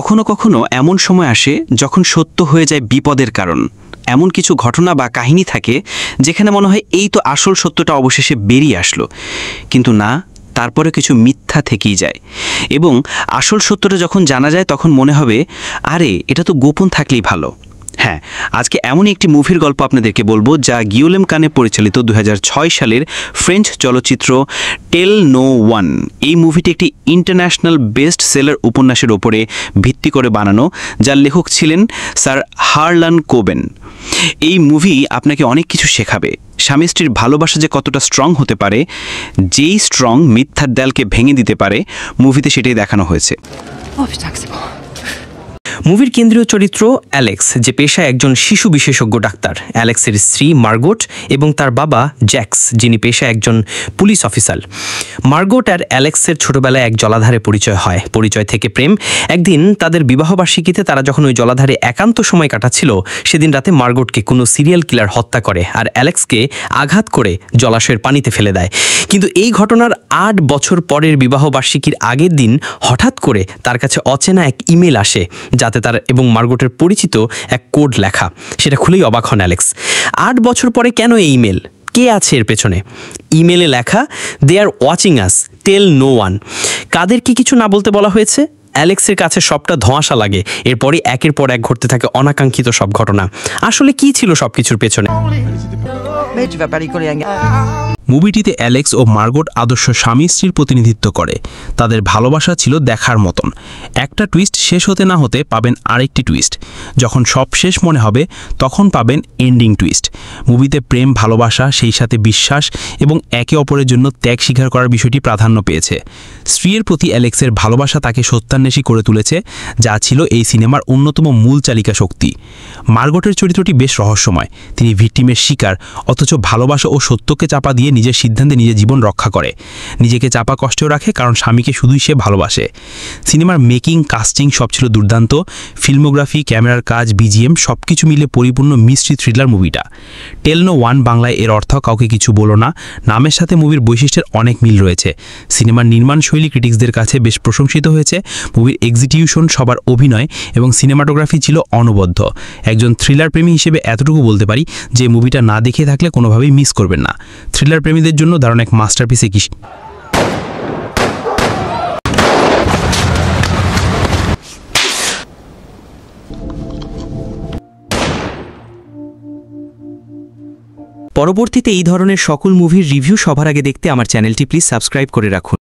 কখনো কখনো এমন সময় আসে যখন সত্য হয়ে যায় বিপদের কারণ। এমন কিছু ঘটনা বা কাহিনী থাকে যেখানে মনে হয় এই তো আসল সত্যটা অবশেষে বেরিয়ে আসলো, কিন্তু না, তারপরে কিছু মিথ্যা থেকেই যায়। এবং আসল সত্যটা যখন জানা যায় তখন মনে হবে আরে এটা তো গোপন থাকলেই ভালো। হ্যাঁ, আজকে এমনই একটি মুভির গল্প আপনাদেরকে বলবো যা গিওলেম কানে পরিচালিত 2006 সালের ফ্রেঞ্চ চলচ্চিত্র টেল নো ওয়ান। এই মুভিটি একটি ইন্টারন্যাশনাল বেস্ট সেলার উপন্যাসের ওপরে ভিত্তি করে বানানো, যার লেখক ছিলেন স্যার হারলান কোবেন। এই মুভি আপনাকে অনেক কিছু শেখাবে। স্বামী স্ত্রীর ভালোবাসা যে কতটা স্ট্রং হতে পারে, যেই স্ট্রং মিথ্যার দেয়ালকে ভেঙে দিতে পারে, মুভিতে সেটাই দেখানো হয়েছে। মুভির কেন্দ্রীয় চরিত্র অ্যালেক্স, যে পেশায় একজন শিশু বিশেষজ্ঞ ডাক্তার। অ্যালেক্সের স্ত্রী মার্গোট এবং তার বাবা জ্যাক্স, যিনি পেশায় একজন পুলিশ অফিসার। মার্গোট আর অ্যালেক্সের ছোটবেলায় এক জলাধারে পরিচয় হয়। পরিচয় থেকে প্রেম। একদিন তাদের বিবাহবার্ষিকীতে তারা যখন ওই জলাধারে একান্ত সময় কাটাচ্ছিল, সেদিন রাতে মার্গোটকে কোনো সিরিয়াল কিলার হত্যা করে আর অ্যালেক্সকে আঘাত করে জলাশয়ের পানিতে ফেলে দেয়। কিন্তু এই ঘটনার 8 বছর পরের বিবাহবার্ষিকীর আগের দিন হঠাৎ করে তার কাছে অচেনা এক ইমেল আসে, যাতে তার এবং মার্গোটের পরিচিত এক কোড লেখা। সেটা খুলেই অবাক হন অ্যালেক্স। 8 বছর পরে কেন এই ইমেল? কে আছে এর পেছনে? ইমেলে লেখা, they are watching us, tell no one. কাদেরকে কিছু না বলতে বলা হয়েছে? অ্যালেক্সের কাছে সবটা ধোঁয়াশা লাগে। এরপরই একের পর এক ঘটতে থাকে অনাকাঙ্ক্ষিত সব ঘটনা। আসলে কি ছিল সবকিছুর পেছনে? মুভিটিতে অ্যালেক্স ও মার্গোট আদর্শ স্বামী স্ত্রীর প্রতিনিধিত্ব করে। তাদের ভালোবাসা ছিল দেখার মতন। একটা টুইস্ট শেষ হতে না হতে পাবেন আরেকটি টুইস্ট। যখন সব শেষ মনে হবে তখন পাবেন এন্ডিং টুইস্ট। মুভিতে প্রেম, ভালোবাসা, সেই সাথে বিশ্বাস এবং একে অপরের জন্য ত্যাগ স্বীকার করার বিষয়টি প্রাধান্য পেয়েছে। স্ত্রীর প্রতি অ্যালেক্সের ভালোবাসা তাকে সত্যান্বেষী করে তুলেছে, যা ছিল এই সিনেমার অন্যতম মূল চালিকা শক্তি। মার্গোটের চরিত্রটি বেশ রহস্যময়। তিনি ভিকটিমের শিকার, অথচ ভালোবাসা ও সত্যকে চাপা দিয়ে নিজের সিদ্ধান্তে নিজের জীবন রক্ষা করে। নিজেকে চাপা কষ্টেও রাখে, কারণ স্বামীকে শুধুই সে ভালোবাসে। সিনেমার মেকিং, কাস্টিং সব ছিল দুর্দান্ত। ফিল্মোগ্রাফি, ক্যামেরার কাজ, বিজিএম সবকিছু মিলে পরিপূর্ণ মিস্ট্রি থ্রিলার মুভিটা। টেল নো ওয়ান বাংলায় এর অর্থ কাউকে কিছু বলো না নামের সাথে মুভির বৈশিষ্ট্যের অনেক মিল রয়েছে। সিনেমার নির্মাণ শৈলী ক্রিটিক্সদের কাছে বেশ প্রশংসিত হয়েছে। মুভির এক্সিকিউশন, সবার অভিনয় এবং সিনেমাটোগ্রাফি ছিল অনবদ্য। একজন থ্রিলার প্রেমী হিসেবে এতটুকু বলতে পারি যে মুভিটা না দেখে থাকলে কোনোভাবেই মিস করবেন না। থ্রিলার প্রেমীদের জন্য দারুণ এক মাস্টারপিসে কি। পরবর্তীতে এই ধরনের সকল মুভির রিভিউ সবার আগে দেখতে আমার চ্যানেলটি প্লিজ সাবস্ক্রাইব করে রাখুন।